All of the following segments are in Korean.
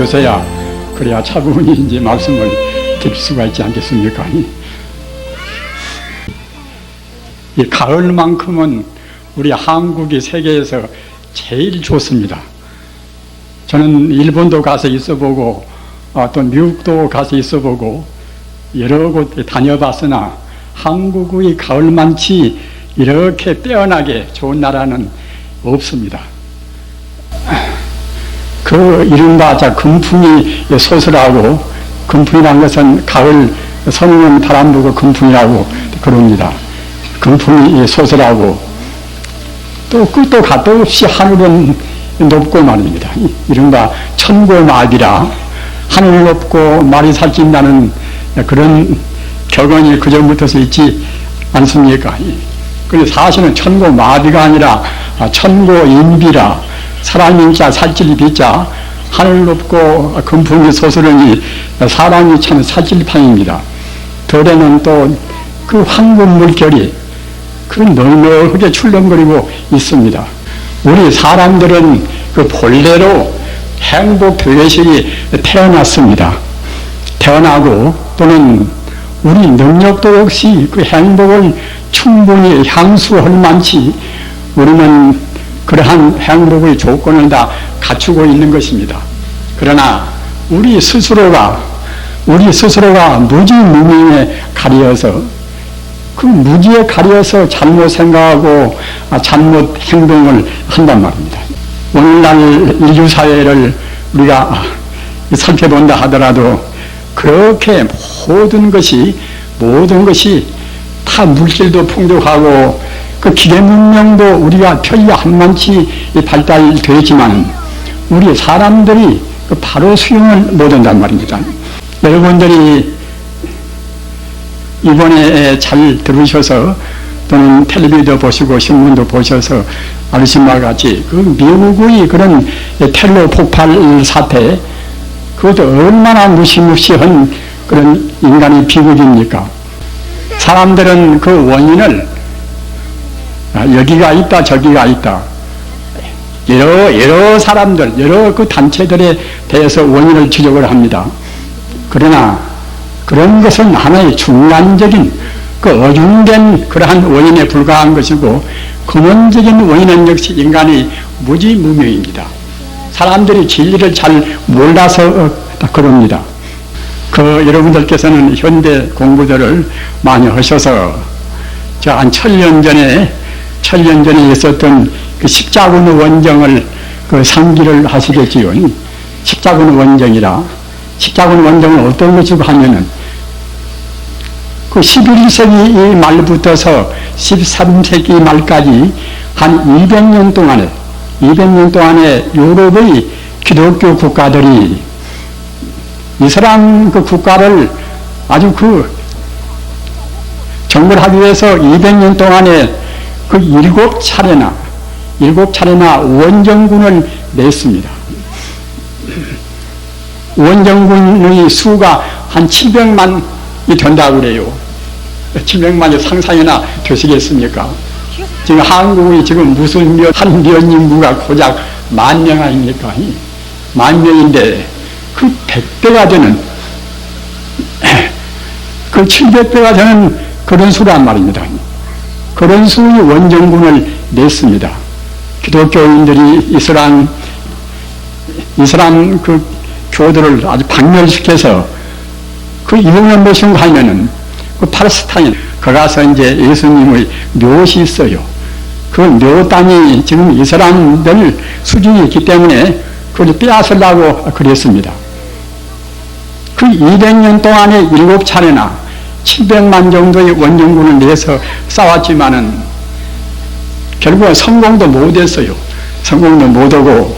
주셔야 그래야 차분히 이제 말씀을 드릴 수가 있지 않겠습니까? 이 가을만큼은 우리 한국이 세계에서 제일 좋습니다. 저는 일본도 가서 있어보고 또 미국도 가서 있어보고 여러 곳에 다녀봤으나 한국의 가을만치 이렇게 빼어나게 좋은 나라는 없습니다. 그 이른바 금풍이 솟으라고, 금풍이라는 것은 가을 서는 바람 불고 금풍이라고 그럽니다. 금풍이 솟으라고 또 끝도 갓도 없이 하늘은 높고 말입니다. 이른바 천고마비라, 하늘 높고 말이 살찐다는 그런 격언이 그전부터서 있지 않습니까? 그런데 사실은 천고마비가 아니라 천고인비라, 사람인자 살찔 비자, 하늘 높고 금풍이 솟으려니 사람이 참 살찔판입니다. 덜에는 또 그 황금 물결이 그 널널하게 출렁거리고 있습니다. 우리 사람들은 그 본래로 행복 결례식이 태어났습니다. 태어나고 또는 우리 능력도 없이 그 행복을 충분히 향수할 만치 우리는 그러한 행복의 조건을 다 갖추고 있는 것입니다. 그러나 우리 스스로가 무지무명에 가려서 그 무지에 가려서 잘못 생각하고 잘못 행동을 한단 말입니다. 오늘날 인류사회를 우리가 살펴본다 하더라도 그렇게 모든 것이 다 물질도 풍족하고 그 기계문명도 우리가 편리 한만치 발달되었지만 우리 사람들이 바로 수용을 못한단 말입니다. 여러분들이 이번에 잘 들으셔서 또는 텔레비도 보시고 신문도 보셔서 아시는 바 같이 그 미국의 그런 테러 폭발 사태, 그것도 얼마나 무시무시한 그런 인간의 비극입니까? 사람들은 그 원인을 여기가 있다 저기가 있다 여러 사람들 여러 그 단체들에 대해서 원인을 지적을 합니다. 그러나 그런 것은 하나의 중간적인 그 어중된 그러한 원인에 불과한 것이고 근원적인 원인은 역시 인간의 무지무명입니다. 사람들이 진리를 잘 몰라서 그럽니다. 여러분들께서는 현대 공부들을 많이 하셔서 한 1000년 전에 있었던 그 십자군 원정을 상기를 하시겠지요. 십자군 원정이라, 십자군 원정은 어떤 것이고 하면은 그 11세기 말부터서 13세기 말까지 한 200년 동안에 유럽의 기독교 국가들이 이슬람 그 국가를 아주 정벌하기 위해서 200년 동안에 그 7차례나 원정군을 냈습니다. 원정군의 수가 한 700만이 된다고 그래요. 700만이 상상이나 되시겠습니까? 지금 한국이 지금 무슨 한 면 인구가 고작 10,000명 아닙니까? 10,000명인데 그 100배가 되는 그 700배가 되는 그런 수란 말입니다. 그런 수의 원정군을 냈습니다. 기독교인들이 이슬람 그 교들을 아주 박멸시켜서 그 이유는 무엇인가 하면은 그 팔레스타인 거 가서 이제 예수님의 묘시 있어요. 그 묘 땅이 지금 이슬람들 수준이 있기 때문에 그걸 빼앗으려고 그랬습니다. 그 200년 동안에 7차례나 700만 정도의 원정군을 내서 싸웠지만은 결국은 성공도 못했어요. 성공도 못하고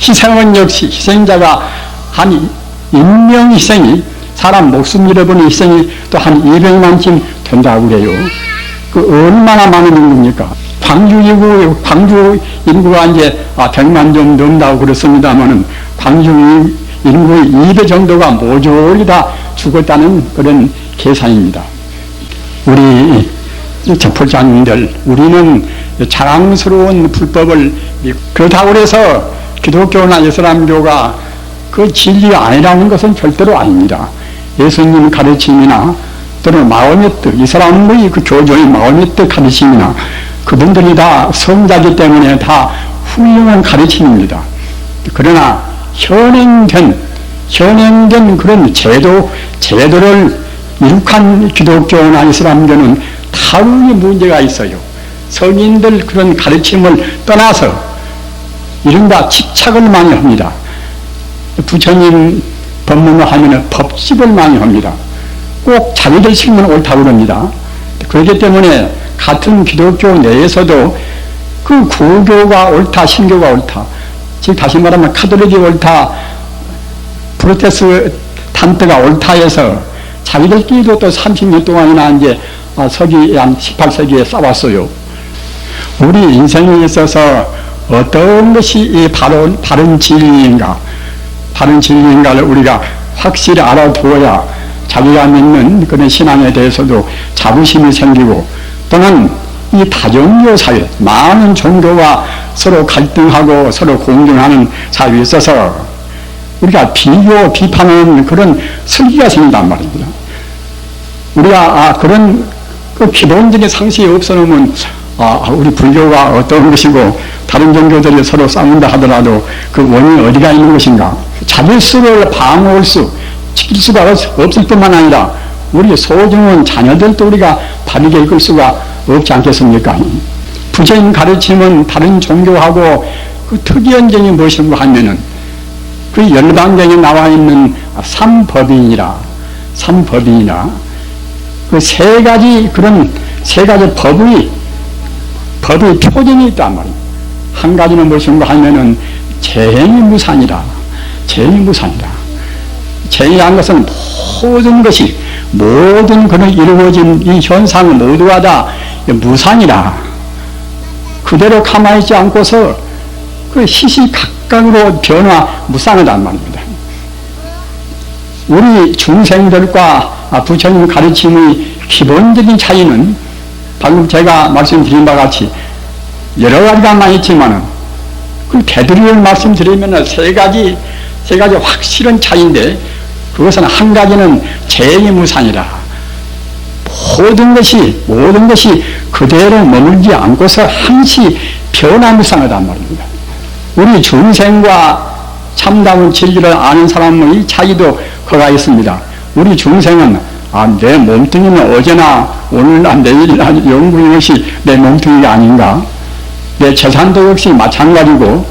희생은 역시 희생자가 한 인명희생이 사람 목숨 잃어버린 희생이 또 한 200만쯤 된다고 그래요. 그 얼마나 많은 인구입니까? 광주 인구가 이제 100만 좀 넘는다고 그렇습니다만은 광주 인구의 2배 정도가 모조리 다 죽었다는 그런 계산입니다. 우리 적불자님들, 우리는 자랑스러운 불법을 그렇다고 해서 기독교나 이슬람교가 그 진리가 아니라는 것은 절대로 아닙니다. 예수님 가르침이나 또는 마음의 뜻, 이 사람의 그 교조의 마음의 뜻 가르침이나 그분들이 다 성자기 때문에 다 훌륭한 가르침입니다. 그러나 현행된 그런 제도를 이룩한 기독교나 이슬람교는 다루기 문제가 있어요. 성인들 그런 가르침을 떠나서 이른바 집착을 많이 합니다. 부처님 법문을 하면 법집을 많이 합니다. 꼭 자기들 식만 옳다고 그럽니다. 그렇기 때문에 같은 기독교 내에서도 그 구교가 옳다, 신교가 옳다, 즉 다시 말하면 카톨릭이 옳다, 프로테스탄트가 옳다 해서 자기들끼리도 또 30년 동안이나 이제 서기 한 18세기에 싸웠어요. 우리 인생에 있어서 어떤 것이 이 바른 진리인가를 우리가 확실히 알아두어야 자기가 믿는 그런 신앙에 대해서도 자부심이 생기고, 또는 이 다종교 사회, 많은 종교가 서로 갈등하고 서로 공존하는 사회에 있어서 우리가 비판하는 그런 슬기가 생긴단 말입니다. 우리가 그런 그 기본적인 상식이 없어놓으면 우리 불교가 어떤 것이고 다른 종교들이 서로 싸운다 하더라도 그 원인이 어디가 있는 것인가, 자기 스스로를 지킬 수가 없을 뿐만 아니라 우리 소중한 자녀들도 우리가 바르게 이끌 수가 없지 않겠습니까? 부처님 가르침은 다른 종교하고 그 특이한 점이 무엇인가 하면은 그 열반경에 나와 있는 삼법인이라 그 세 가지 법의 표정이 있단 말이에요. 한 가지는 무엇인가 하면은 재행이 무산이라. 재행이라는 것은 모든 그런 이루어진 이 현상은 모두가 다 무산이라. 그대로 가만히 있지 않고서 그 시시각각으로 무상하단 말입니다. 우리 중생들과 부처님 가르침의 기본적인 차이는 방금 제가 말씀드린 바와 같이 여러 가지가 많이 있지만은 그 대드리를 말씀드리면 세 가지 확실한 차이인데, 그것은 한 가지는 재행이 무산이라. 모든 것이 그대로 머물지 않고서 항시 변화무상하단 말입니다. 우리 중생과 참다운 진리를 아는 사람의 차이도 그가 있습니다. 우리 중생은 내 몸뚱이는 어제나 오늘나 내일이나 영구인 것이 내 몸뚱이가 아닌가, 내 재산도 역시 마찬가지고,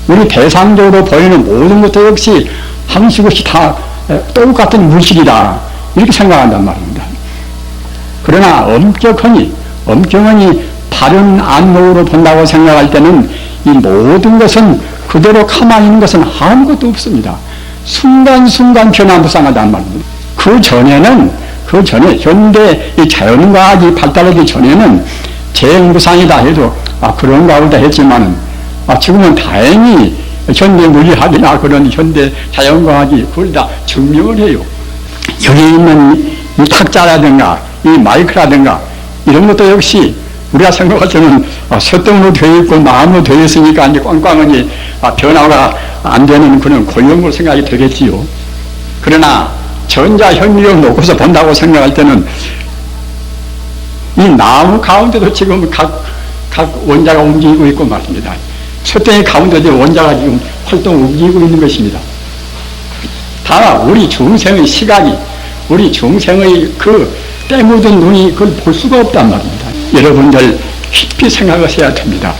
우리 대상적으로 보이는 모든 것도 역시 항시 것이 다 똑같은 물질이다, 이렇게 생각한단 말입니다. 그러나 엄격하니 바른 안목으로 본다고 생각할 때는 이 모든 것은 그대로 가만히 있는 것은 아무것도 없습니다. 순간순간 변화무상하단 말입니다. 그 전에 현대 이 자연과학이 발달하기 전에는 재행무상이다 해도 그런가 보다 했지만은 지금은 다행히 현대 물리학이나 그런 현대 자연과학이 그걸 다 증명을 해요. 여기 있는 이 탁자라든가 이 마이크라든가 이런 것도 역시 우리가 생각할 때는 쇠등으로 되어 있고 나무로 되어 있으니까 이제 꽝꽝하니 변화가 안 되는 그런 고용으로 생각이 되겠지요. 그러나 전자현미력 놓고서 본다고 생각할 때는 이 나무 가운데도 지금 각 원자가 움직이고 있고 말입니다. 쇠등의 가운데도 원자가 지금 활동을 움직이고 있는 것입니다. 다만 우리 중생의 시각이, 우리 중생의 그 때묻은 눈이 그걸 볼 수가 없단 말입니다. 여러분들 깊이 생각하셔야 됩니다.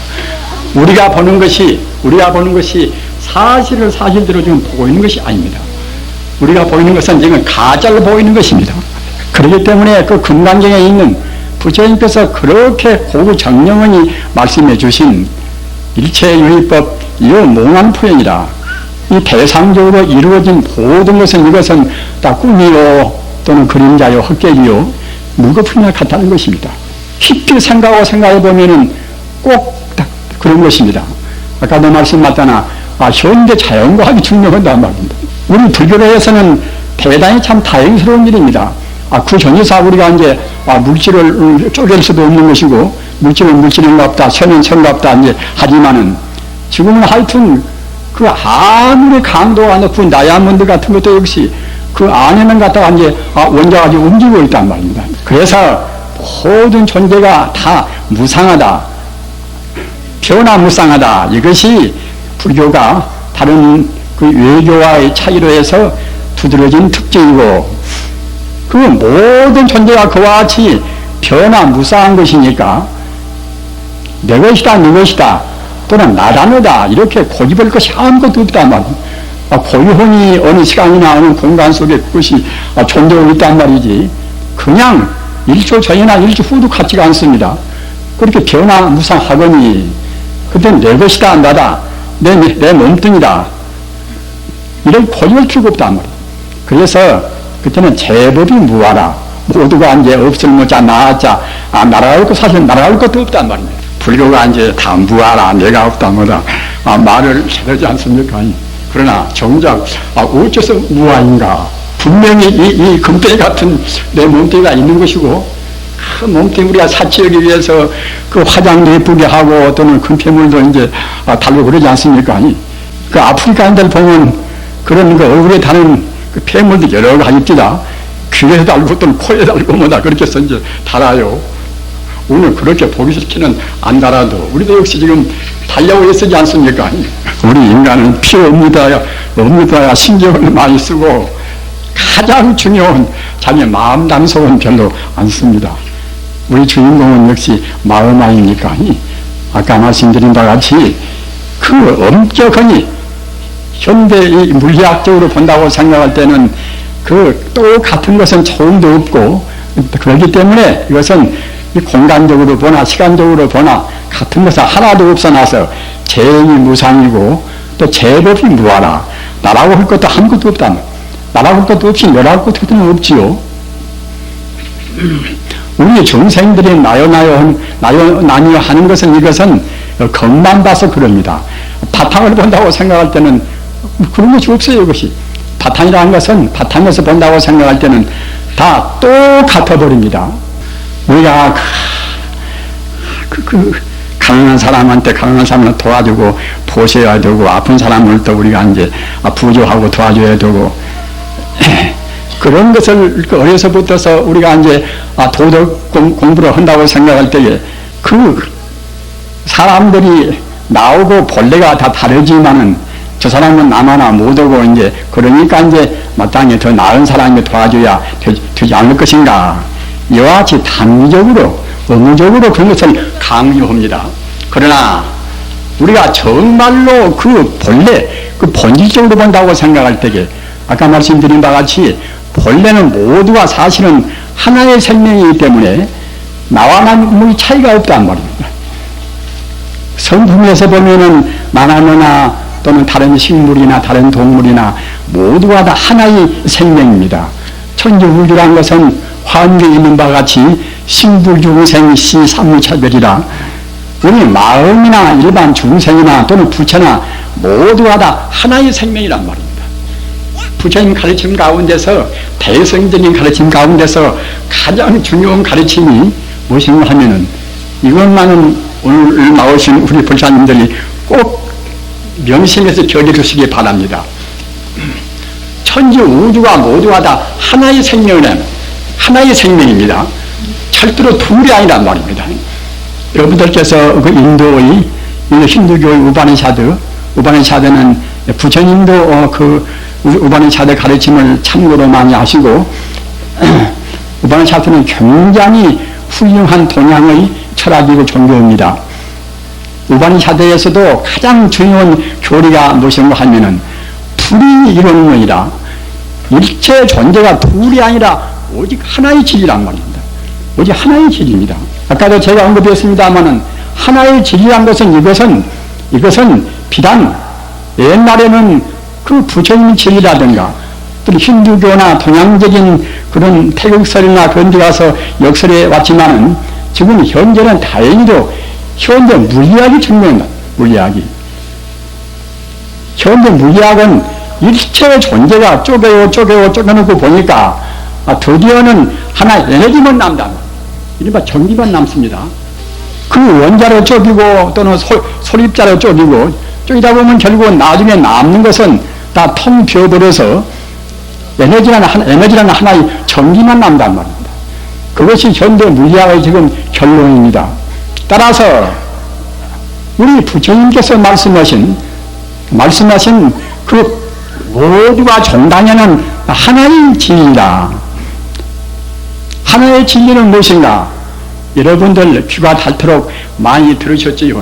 우리가 보는 것이 사실대로 지금 보고 있는 것이 아닙니다. 우리가 보이는 것은 지금 가짜로 보이는 것입니다. 그렇기 때문에 그 금강경에 있는 부처님께서 그렇게 고구정령원이 말씀해 주신 일체유의법 이용몽한 표현이라, 이 대상적으로 이루어진 모든 것은 이것은 다 꿈이요 또는 그림자요 헛개이요 무거품이나 같다는 것입니다. 깊이 생각해 보면은 꼭 그런 것입니다. 아까도 말씀하셨잖아. 현대 자연과학이 증명한단 말입니다. 우리 불교에서는 대단히 참 다행스러운 일입니다. 그 전에서 우리가 이제 물질을 쪼갤 수도 없는 것이고, 물질은 물질인갑다, 선은 선갑다 이제 하지만은 지금은 하여튼 그 아무리 강도가 높은 다이아몬드 같은 것도 역시 그 안에는 갖다가 이제 원자가 지금 움직이고 있단 말입니다. 그래서 모든 존재가 다 무상하다, 변화무쌍하다. 이것이 불교가 다른 그 외교와의 차이로 해서 두드러진 특징이고, 그 모든 존재가 그와 같이 변화무쌍한 것이니까 내 것이다, 네 것이다, 또는 나라느다 이렇게 고집할 것이 아무것도 없단 말이에요. 고유혼이 어느 시간이나 어느 공간 속에 그것이 존재하고 있단 말이지, 그냥 일조 전이나 일조 후도 같지가 않습니다. 그렇게 변화무쌍하거니 그때는 내 것이다, 나다, 내 몸뚱이다, 이런 고집을 필요가 없단 말이에요. 그래서 그때는 제법이 무하라. 모두가 이제 없을모자 나았자 날아갈 것, 사실 날아갈 것도 없단 말입니다. 불교가 이제 다 무하라, 내가 없다 뭐다 말을 해되지 않습니까? 그러나 정작 어째서 무아인가? 분명히 이 금덩이 같은 내 몸뚱이가 있는 것이고, 그 몸뚱이 우리가 사치하기 위해서 그 화장도 예쁘게 하고 또는 금폐물도 이제 달고 그러지 않습니까? 그 아프리카인들 보면 그런 그 얼굴에 다는 그 폐물도 여러 가지 있다. 귀에 달고 또는 코에 달고 뭐다 그렇게 해서 이제 달아요. 오늘 그렇게 보기 좋게는 안 달아도 우리도 역시 지금 달려고 쓰지 않습니까? 우리 인간은 피 업무다야 신경을 많이 쓰고 가장 중요한 자기 마음 단속은 별로 안 씁니다. 우리 주인공은 역시 마음 아닙니까? 아까 말씀드린 바와 같이 그 엄격하니 현대 물리학적으로 본다고 생각할 때는 그 똑같은 것은 조금도 없고, 그렇기 때문에 이것은 공간적으로 보나 시간적으로 보나 같은 것은 하나도 없어나서 제행이 무상이고 또 제법이 무하라. 나라고 할 것도 아무것도 없다. 나라고 할 것도 없이 너라고 할 것도 없지요. 우리 중생들이 나요 하는 것은 이것은 겉만 봐서 그럽니다. 바탕을 본다고 생각할 때는 그런 것이 없어요. 이것이 바탕이라는 것은 바탕에서 본다고 생각할 때는 다 똑같아 버립니다. 우리가 강한 사람한테 강한 사람을 도와주고 보셔야 되고, 아픈 사람을 또 우리가 이제 부조하고 도와줘야 되고, 그런 것을 어려서부터서 우리가 이제 도덕 공부를 한다고 생각할 때에 그 사람들이 나오고 본래가 다 다르지만은 저 사람은 나마나 못하고 이제 그러니까 이제 마땅히 더 나은 사람이 도와줘야 되지 않을 것인가. 이와 같이 단위적으로 의무적으로 그런 것을 강요합니다. 그러나 우리가 정말로 그 본래 그 본질적으로 본다고 생각할 때에 아까 말씀드린 바와 같이 본래는 모두가 사실은 하나의 생명이기 때문에 나와 남의 차이가 없단 말입니다. 성품에서 보면은 나나 또는 다른 식물이나 다른 동물이나 모두가 다 하나의 생명입니다. 천지우주라는 것은 화엄경에 있는 바와 같이 신불중생시 삼무차별이라, 우리 마음이나 일반 중생이나 또는 부처나 모두가 다 하나의 생명이란 말입니다. 부처님 가르침 가운데서, 대성적인 가르침 가운데서 가장 중요한 가르침이 무엇인가 하면은, 이것만은 오늘 나오신 우리 불사님들이 꼭 명심해서 기억해주시기 바랍니다. 천지 우주가 모두가 다 하나의 생명이라는, 하나의 생명입니다. 절대로 둘이 아니란 말입니다. 여러분들께서 그 인도의 힌두교의 우바니샤드는 부처님도 그 우바니샤드 가르침을 참고로 많이 하시고, 우바니샤드는 굉장히 훌륭한 동양의 철학이고 종교입니다. 우바니샤드에서도 가장 중요한 교리가 무엇인가 하면은 둘이 이루는 것이라, 일체 존재가 둘이 아니라 오직 하나의 질이란 말입니다. 오직 하나의 질입니다. 아까도 제가 언급했습니다마는 하나의 질이란 것은 이것은 비단 옛날에는 그 부처님 질이라든가 또 힌두교나 동양적인 그런 태극설이나 그런 데 가서 역설해 왔지만은 지금 현재는 다행히도 현재 물리학이 증명한다. 물리학이. 현재 물리학은 일체 존재가 쪼개놓고 보니까 드디어는 하나 에너지만 남다. 이른바 전기만 남습니다. 그 원자로 쪼개고 또는 소립자로 쪼개고 쪼이다 보면 결국 나중에 남는 것은 다 텅 비어버려서 에너지라는 하나의 전기만 남단 말입니다. 그것이 현대 물리학의 지금 결론입니다. 따라서 우리 부처님께서 말씀하신 그 모두가 종단에는 하나의 진리다. 하나의 진리는 무엇인가? 여러분들 귀가 닳도록 많이 들으셨지요.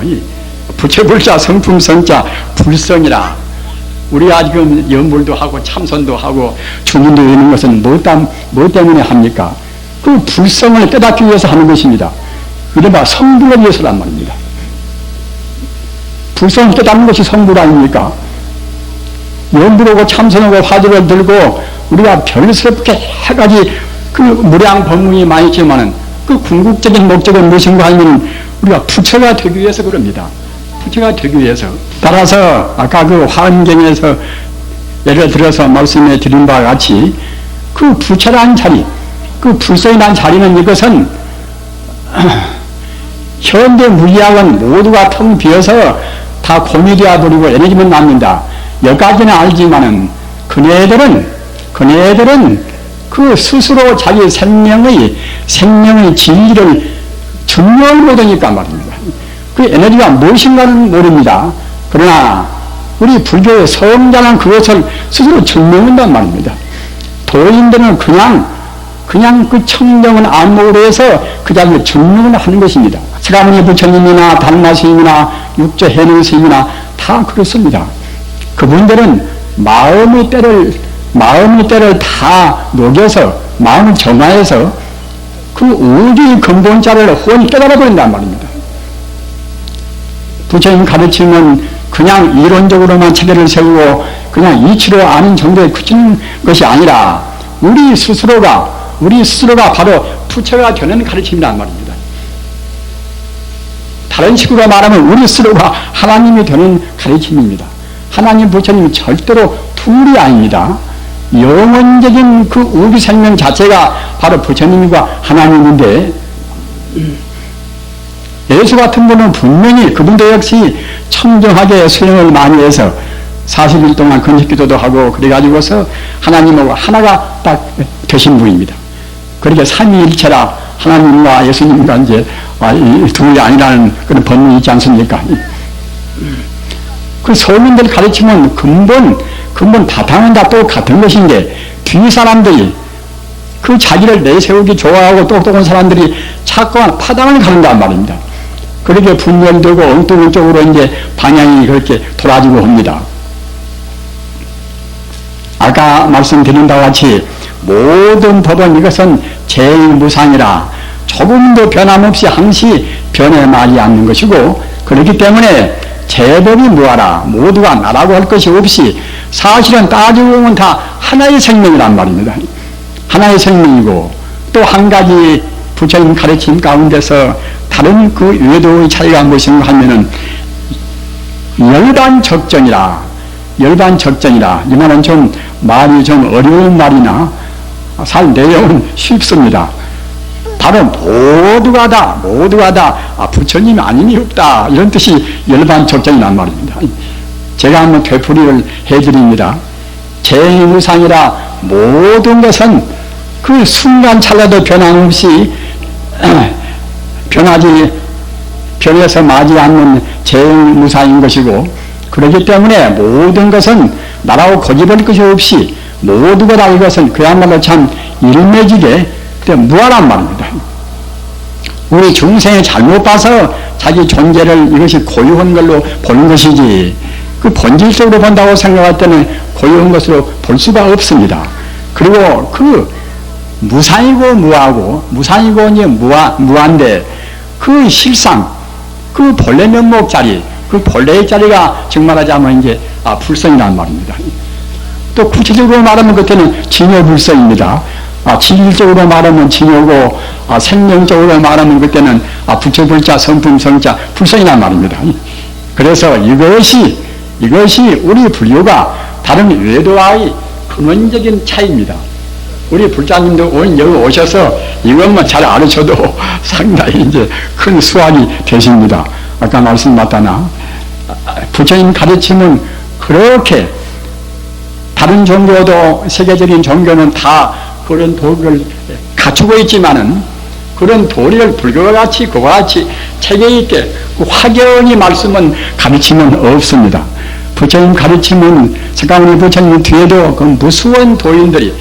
부처불자 성품성자 불성이라. 우리가 지금 연불도 하고 참선도 하고 주문도 이런 것은 뭐 때문에 합니까? 그 불성을 깨닫기 위해서 하는 것입니다. 이른바 성불을 위해서란 말입니다. 불성을 깨닫는 것이 성불 아닙니까? 연불하고 참선하고 화두를 들고 우리가 별스럽게 해가지 그 무량법문이 많이 있지만은 그 궁극적인 목적은 무엇인가 하면 우리가 부처가 되기 위해서 그럽니다. 부처가 되기 위해서. 따라서 아까 그 환경에서 예를 들어서 말씀해 드린 바와 같이 그 부처란 자리, 그 불성이란 자리는 이것은 현대 물리학은 모두가 텅 비어서 다 공유되어 버리고 에너지만 남는다. 여기까지는 알지만은 그네들은 그 스스로 자기 생명의 진리를 증명을 못하니까 말입니다. 그 에너지가 무엇인가는 모릅니다. 그러나 우리 불교의 성자는 그것을 스스로 증명한단 말입니다. 도인들은 그냥 그 청정은 안목으로 해서 그 자리에 증명을 하는 것입니다.释迦牟니 부처님이나 달마 스님이나 육조 해능 스님이나 다 그렇습니다. 그분들은 마음의 때를 다 녹여서 마음을 정화해서 그 우주의 근본자를 훤히 깨달아 버린단 말입니다. 부처님 가르침은 그냥 이론적으로만 체계를 세우고 그냥 이치로 아는 정도에 그치는 것이 아니라 우리 스스로가 바로 부처가 되는 가르침이란 말입니다. 다른 식으로 말하면 우리 스스로가 하나님이 되는 가르침입니다. 하나님 부처님이 절대로 둘이 아닙니다. 영원적인 그 우주 생명 자체가 바로 부처님과 하나님인데 예수 같은 분은 분명히 그분도 역시 청정하게 수행을 많이 해서 40일 동안 근식기도도 하고 그래가지고서 하나님하고 하나가 딱 되신 분입니다. 그렇게 삼위일체라 하나님과 예수님과 이제 둘이 아니라는 그런 법문이 있지 않습니까? 그 서민들 가르치면 근본 바탕은 다 똑같은 것인데 뒤 사람들이 그 자기를 내세우기 좋아하고 똑똑한 사람들이 자꾸만 파당을 가는단 말입니다. 그렇게 분열되고 엉뚱한 쪽으로 이제 방향이 그렇게 돌아지고 합니다. 아까 말씀드린 바와 같이 모든 법은 이것은 제일무상이라 조금도 변함없이 항시 변해마지 않는 것이고 그렇기 때문에 제법이 무하라 모두가 나라고 할 것이 없이 사실은 따지고 보면 다 하나의 생명이란 말입니다. 하나의 생명이고 또 한 가지 부처님 가르침 가운데서 다른 그 외도의 차이가 무엇인가 하면은 열반적전이라 이 말은 좀 말이 좀 어려운 말이나 살 내용은 쉽습니다. 바로 모두가 다 부처님이 아님이 없다 이런 뜻이 열반적전이란 말입니다. 제가 한번 되풀이를 해드립니다. 제일무상이라 모든 것은 그 순간 찰나도 변함없이 변해서 마지 않는 제일무상인 것이고 그렇기 때문에 모든 것은 나라고 고집할 것이 없이 모두가 다 이것은 그야말로 참 일매지게 무하란 말입니다. 우리 중생이 잘못 봐서 자기 존재를 이것이 고유한 걸로 보는 것이지 그 본질적으로 본다고 생각할 때는 고유한 것으로 볼 수가 없습니다. 그리고 그 무상이고 무하고 무상이고 이제 무한데 그 실상 그 본래 면목 자리 그 본래의 자리가 정말하자면 이제 불성이란 말입니다. 또 구체적으로 말하면 그때는 진여불성입니다. 진리적으로 말하면 진여고 생명적으로 말하면 그때는 부처불자 성품성자 불성이란 말입니다. 그래서 이것이 우리 불교가 다른 외도와의 근원적인 차이입니다. 우리 불자님도 오늘 여기 오셔서 이것만 잘 알으셔도 상당히 이제 큰 수확이 되십니다. 아까 말씀 맞다나 부처님 가르침은 그렇게 다른 종교도 세계적인 종교는 다 그런 도리를 갖추고 있지만은 그런 도리를 불교와 같이 그와 같이 체계 있게 확연히 말씀은 가르침은 없습니다. 부처님 가르침은 석가모니 부처님 뒤에도 그 무수한 도인들이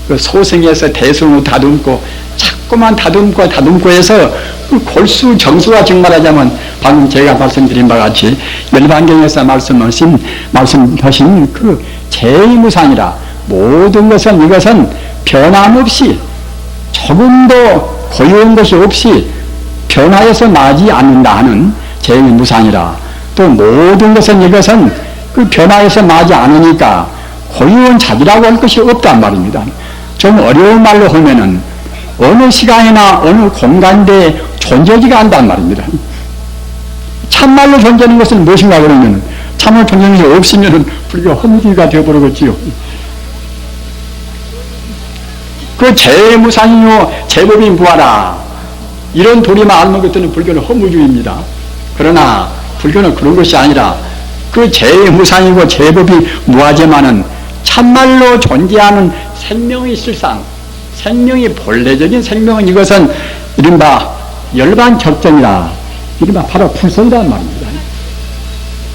그 소승에서 대승을 다듬고 자꾸만 다듬고 해서 그 골수 정수가 정말하자면 방금 제가 말씀드린 바와 같이 열반경에서 말씀하신 그 제이무상이라 모든 것은 이것은 변함없이 조금도 고유한 것이 없이 변화해서 나지 않는다 하는 제이무상이라 또 모든 것은 이것은 그 변화해서 나지 않으니까 고유한 자기라고 할 것이 없단 말입니다. 좀 어려운 말로 하면은 어느 시간이나 어느 공간대에 존재지가 않단 말입니다. 참말로 존재하는 것은 무엇인가 그러면 참말로 존재하는 것이 없으면 불교 험지가 되어버리겠지요. 그 제무상이요 제법이 무하라 이런 도리만 알면 그때는 불교는 허무주의입니다. 그러나 불교는 그런 것이 아니라 그 제무상이고 제법이 무하지만은 참말로 존재하는 생명이 실상 생명이 본래적인 생명은 이것은 이른바 열반적정이라 이른바 바로 불성이란 말입니다.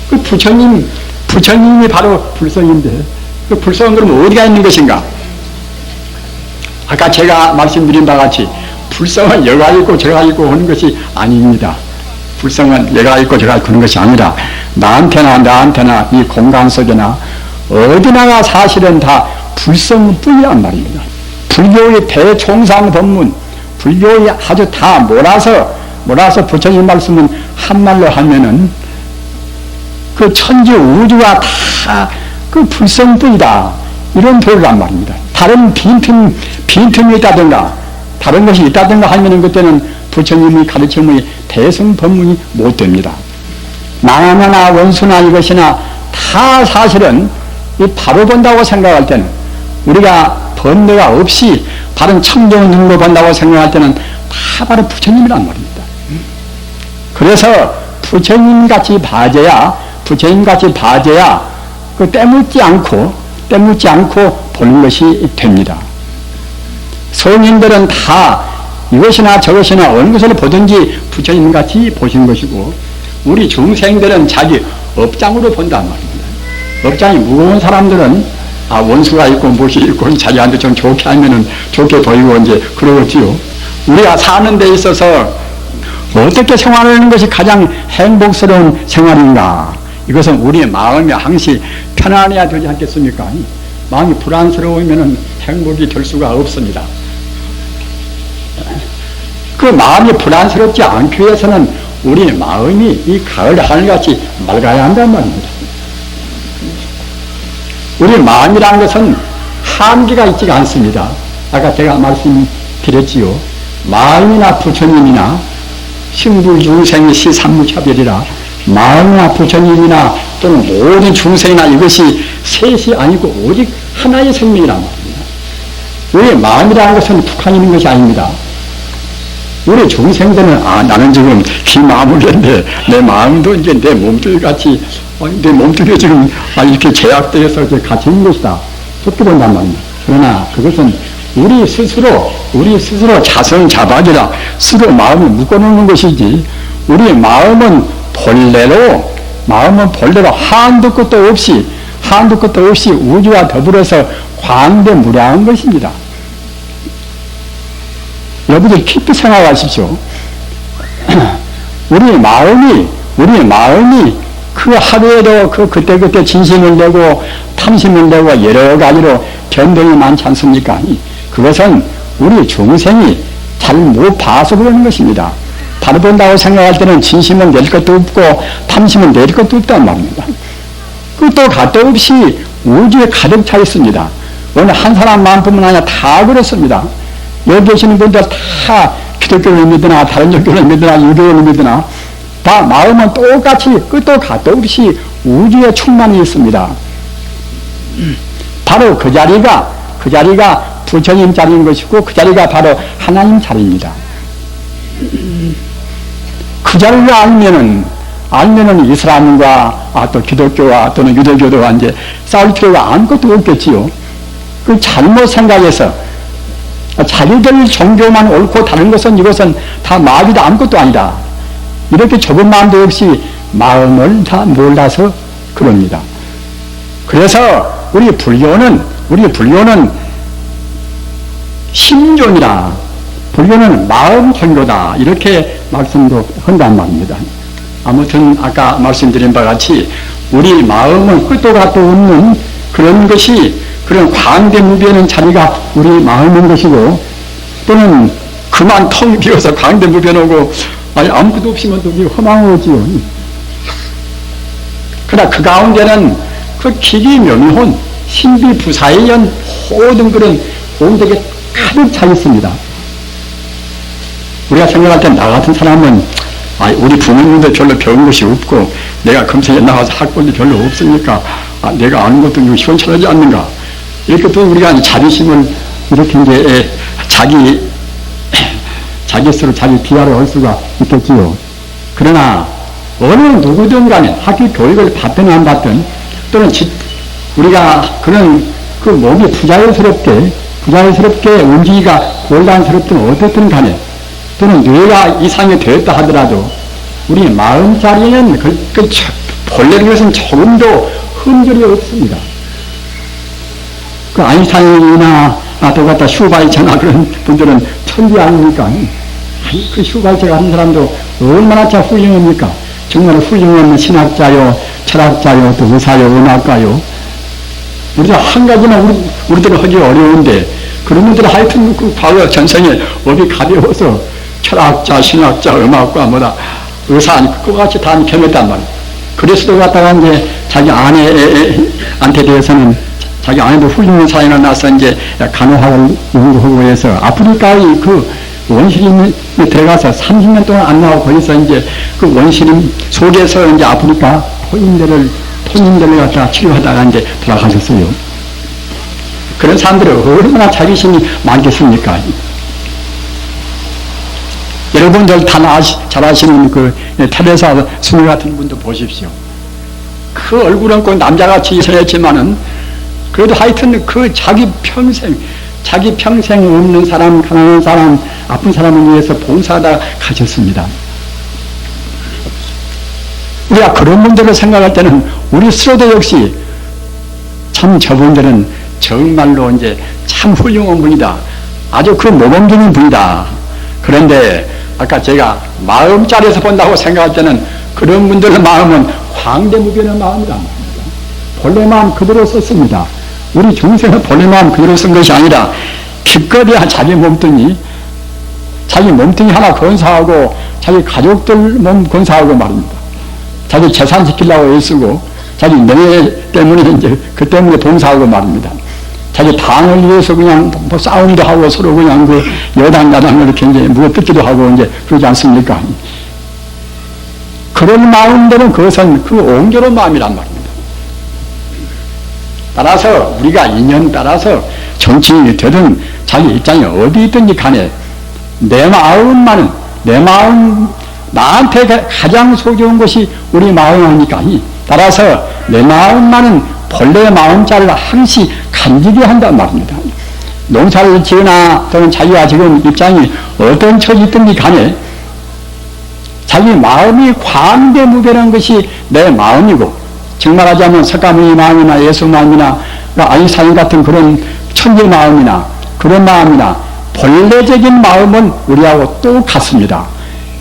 그 부처님이 바로 불성인데 그 불성은 그럼 어디가 있는 것인가? 아까 제가 말씀드린 바와 같이 불성은 여가 있고 저가 있고 하는 것이 아닙니다. 불성은 여가 있고 저가 있고 하는 것이 아니라 나한테나 이 공간 속에나 어디나가 사실은 다 불성뿐이란 말입니다. 불교의 대총상 법문, 불교의 아주 다 몰아서 부처님 말씀은 한말로 하면은 그 천지 우주가 다 그 불성뿐이다. 이런 도리란 말입니다. 다른 빈틈이 있다든가, 다른 것이 있다든가 하면은 그때는 부처님의 가르침의 대성 법문이 못 됩니다. 나나 원수나 이것이나 다 사실은 이 바로 본다고 생각할 때는 우리가 번뇌가 없이 바른 청정 눈으로 본다고 생각할 때는 다 바로 부처님이란 말입니다. 그래서 부처님같이 봐줘야 그 때묻지 않고 보는 것이 됩니다. 성인들은 다 이것이나 저것이나 어느 것을 보든지 부처님같이 보시는 것이고 우리 중생들은 자기 업장으로 본단 말입니다. 업장이 무거운 사람들은 원수가 있고 무엇이 있고 자기한테 좀 좋게 하면은 좋게 보이고 이제 그러겠지요. 우리가 사는 데 있어서 어떻게 생활하는 것이 가장 행복스러운 생활인가? 이것은 우리의 마음이 항시 편안해야 되지 않겠습니까? 마음이 불안스러우면은 행복이 될 수가 없습니다. 그 마음이 불안스럽지 않기 위해서는 우리의 마음이 이 가을 하늘같이 맑아야 한단 말입니다. 우리 마음이라는 것은 한계가 있지가 않습니다. 아까 제가 말씀드렸지요. 마음이나 부처님이나 신불중생의 시삼무차별이라 마음이나 부처님이나 또는 모든 중생이나 이것이 셋이 아니고 오직 하나의 생명이란 말입니다. 우리 마음이라는 것은 북한 있는 것이 아닙니다. 우리 중생들은 나는 지금 이 마음을 냈는데 내 마음도 이제 내 몸뚱이 같이 내 몸뚱이에 지금 이렇게 제약되어서 이렇게 갇혀 있는 것이다. 그렇게 본단 말입니다. 그러나 그것은 우리 스스로 자성자박이라 스스로 마음을 묶어놓는 것이지 우리 마음은 본래로 한도 끝도 없이 우주와 더불어서 광대무량한 것입니다. 여러분들 깊이 생각하십시오. 우리 마음이 그 하루에도 그때 진심을 내고 탐심을 내고 여러 가지로 변동이 많지 않습니까? 그것은 우리 중생이 잘 못 봐서 그러는 것입니다. 바로 본다고 생각할 때는 진심은 낼 것도 없고 탐심은 낼 것도 없단 말입니다. 끝도 갓도 없이 우주에 가득 차 있습니다. 어느 한 사람만뿐만 아니라 다 그렇습니다. 여기 계시는 분들 다 기독교를 믿으나 다른 종교를 믿으나 유교를 믿으나 다 마음은 똑같이 끝도 갓도 없이 우주에 충만히 있습니다. 바로 그 자리가 부처님 자리인 것이고 그 자리가 바로 하나님 자리입니다. 그 자리를 알면은 알면은 이슬람과 또 기독교와 또는 유대교도와 이제 싸울 필요가 아무것도 없겠지요. 그 잘못 생각해서 자기들 종교만 옳고 다른 것은 이것은 다 마귀다 아무것도 아니다. 이렇게 좁은 마음도 없이 마음을 다 몰라서 그럽니다. 그래서 우리 불교는 심존이라, 불교는 마음 종교다 이렇게 말씀도 한단 말입니다. 아무튼 아까 말씀드린 바와 같이 우리 마음은 끝도 gat도 없는 그런 것이, 그런 광대무변한 자리가 우리 마음인 것이고, 또는 그만 텅 비어서 광대무변하고 아무것도 없으면 또 허망하지요. 그러나 그 가운데는 그 기기묘미혼 신비부사에 의한 모든 그런 공덕이 가득 차 있습니다. 우리가 생각할 때 나 같은 사람은 우리 부모님도 별로 배운 것이 없고 내가 검색에 나가서 학벌도 별로 없으니까 내가 아는 것도 시원찮지 않는가, 이렇게 또 우리가 자존심을 이렇게 이제 자기 스스로 자기 비하를 할 수가 있겠지요. 그러나 어느 누구든 간에 학교 교육을 받든 안 받든, 또는 우리가 그런 그 몸이 부자연스럽게 움직이기가 곤란스럽든 어떻든 간에, 또는 뇌가 이상이 되었다 하더라도 우리 마음자리에는 본래 것은 조금도 흔적이 없습니다. 그 아인슈타인이나 또 갖다 슈바이처나 그런 분들은 천재 아닙니까? 그 슈바이처 같은 사람도 얼마나 훌륭합니까? 정말 훌륭한 신학자요, 철학자요, 또 의사요, 음악가요. 우리가 한 가지만 우리들은 하기 어려운데, 그런 분들은 하여튼 그 과거 전생에 업이 가벼워서 철학자, 신학자, 음악가, 의사, 그거 같이 다 겸했단 말이에요. 그래서도 갖다가 이제 자기 아내한테 대해서는 자기 아내도 훌륭한 사연을 낳아서 이제 간호학을 연구하고 해서 아프리카의 그 원시림에 들어가서 30년 동안 안 나오고 거기서 이제 그 원시림 속에서 이제 아프리카 토인들을 갖다가 치료하다가 이제 돌아가셨어요. 그런 사람들은 얼마나 자비심이 많겠습니까? 여러분들 다 잘 아시는 그 테레사 스물 같은 분도 보십시오. 그 얼굴은 꼭 남자같이 있어야지만은 그래도 하여튼 그 자기 평생 없는 사람, 가난한 사람, 아픈 사람을 위해서 봉사하다 가셨습니다. 우리가 그런 분들을 생각할 때는 우리 스스로도 역시 참 저분들은 정말로 이제 참 훌륭한 분이다. 아주 그 모범적인 분이다. 그런데 아까 제가 마음자리에서 본다고 생각할 때는 그런 분들의 마음은 광대무변한 마음이다. 본래 마음 그대로 썼습니다. 우리 중생은 본래 마음 그대로 쓴 것이 아니라 기꺼이 자기 몸뚱이 하나 건사하고 자기 가족들 몸 건사하고 말입니다. 자기 재산 지키려고 애쓰고 자기 명예 때문에 이제 그 때문에 봉사하고 말입니다. 자기 당을 위해서 그냥 싸움도 하고 서로 그냥 그 여당 야당을 이렇게 이제 무엇뜯기도 하고 이제 그러지 않습니까? 그런 마음들은 그것은 그 옹졸한 마음이란 말입니다. 따라서 우리가 인연 따라서 정치인이 되든 자기 입장이 어디 있든지 간에 내 마음 나한테 가장 소중한 것이 우리 마음이니까, 따라서 내 마음만은 본래의 마음자를 항시 간직해야 한단 말입니다. 농사를 지으나 또는 자기가 지금 입장이 어떤 처지 있든지 간에 자기 마음이 광대무변한 것이 내 마음이고, 정말하자면 석가모니 마음이나 예수 마음이나 아인슈타인 같은 그런 천재 마음이나 그런 마음이나 본래적인 마음은 우리하고 똑같습니다.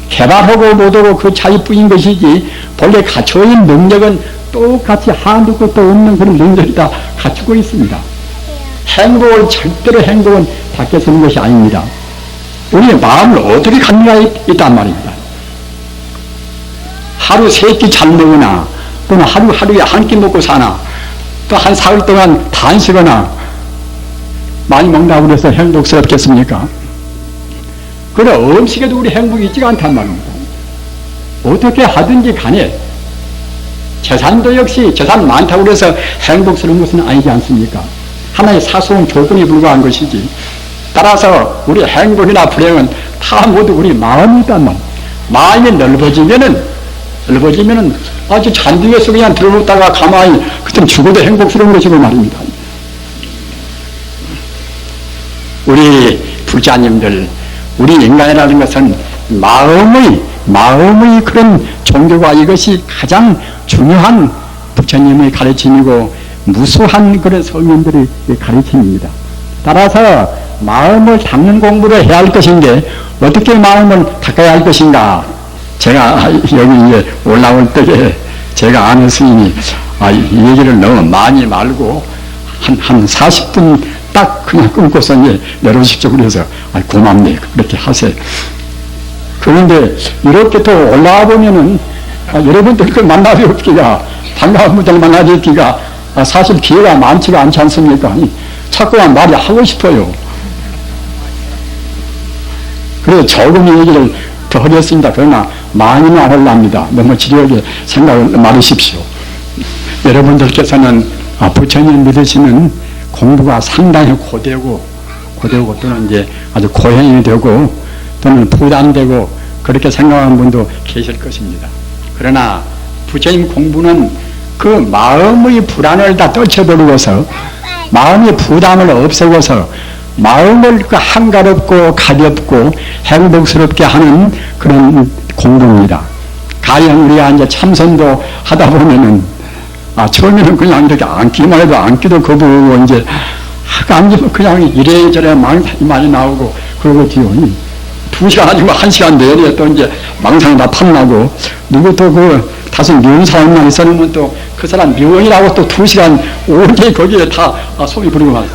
개발하고 못하고 그 차이뿐인 것이지 본래 갖춰있는 능력은 똑같이 한두 것도 없는 그런 능력이 다 갖추고 있습니다. 절대로 행복은 밖에 서는 것이 아닙니다. 우리의 마음을 어떻게 갖는가 있단 말입니다. 하루 3끼 잘 먹으나, 또는 하루에 한 끼 먹고 사나, 또 한 사흘 동안 단식하나, 많이 먹는다고 그래서 행복스럽겠습니까? 그러나 음식에도 우리 행복이 있지가 않단 말입니다. 어떻게 하든지 간에 재산도 역시 재산 많다고 해서 행복스러운 것은 아니지 않습니까? 하나의 사소한 조건에 불과한 것이지. 따라서 우리 행복이나 불행은 다 모두 우리 마음이 있단 말이에요. 마음이 넓어지면은 넓어지면은 아주 잔디에서 그냥 들어놓다가 가만히 그때는 죽어도 행복스러운 것이고 말입니다. 우리 불자님들, 우리 인간이라는 것은 마음의 그런 종교가 이것이 가장 중요한 부처님의 가르침이고 무수한 그런 성인들의 가르침입니다. 따라서 마음을 닦는 공부를 해야 할 것인데 어떻게 마음을 닦아야 할 것인가? 제가 여기 이제 올라올 때에 제가 아는 스님이 이 얘기를 너무 많이 말고 한 40분 딱 그냥 끊고서 이제 내려오십시오. 그래서 고맙네 그렇게 하세요. 그런데 이렇게 또 올라와 보면은 여러분들 그 만나기 없기가 반가운 분들 만나기 없기가 사실 기회가 많지가 않지 않습니까? 자꾸만 말이 하고 싶어요. 그래서 조금 얘기를 더 하겠습니다. 그러나 많이는 안 하려합니다. 너무 지루하게 생각을 말으십시오. 여러분들께서는 부처님 믿으시는 공부가 상당히 고되고 또는 이제 아주 고행이 되고 또는 부담되고 그렇게 생각하는 분도 계실 것입니다. 그러나 부처님 공부는 그 마음의 불안을 다 떨쳐버리고서 마음의 부담을 없애고서 마음을 그 한가롭고 가볍고 행복스럽게 하는 그런 공부입니다. 가령 우리가 이제 참선도 하다 보면은 처음에는 그냥 이렇게 앉기만 해도 앉기도 거부하고 이제 앉으면 그냥 이래저래 많이 나오고 그러고 뒤에 2시간 아니고 1시간 내내 또 이제 망상이 다 탐나고 누구 또 그 다소 미운 사람만 있었으면 또 그 사람 미워이라고 또 2시간 온전히 거기에 다 속이 부리고 말이야.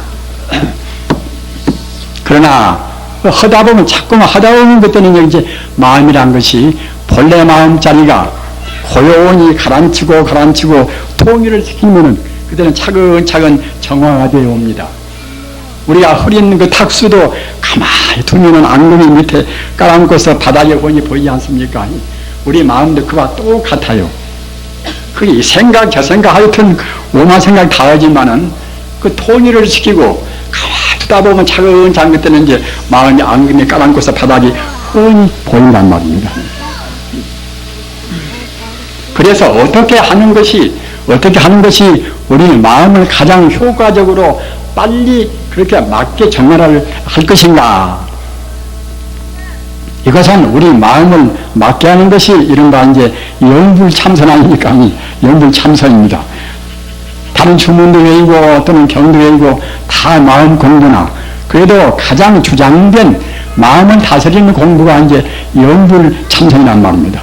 그러나 하다 보면 자꾸만 하다 보면 그때는 이제 마음이란 것이 본래 마음자리가 고요히 가라앉히고 통일을 시키면은 그때는 차근차근 정화가 되어 옵니다. 우리가 흐린 그 탁수도 가만히 두면은 앙금이 밑에 깔아앉고서 바닥에 본이 보이지 않습니까? 우리 마음도 그와 똑같아요. 그게 생각, 저생각 하여튼 오만 생각 다 하지만은 그 통일을 시키고 가만히 두다 보면 차근차근 그때는 이제 마음이 앙금이 깔아앉고서 바닥이 훤히 보인단 말입니다. 그래서 어떻게 하는 것이 우리 마음을 가장 효과적으로 빨리 그렇게 맞게 정화를 할 것인가? 이것은 우리 마음을 맞게 하는 것이 이른바 이제 영불참선 아닙니까? 영불참선입니다. 다른 주문도 외우고 또는 경도 외우고 다 마음 공부나 그래도 가장 주장된 마음을 다스리는 공부가 이제 영불참선이란 말입니다.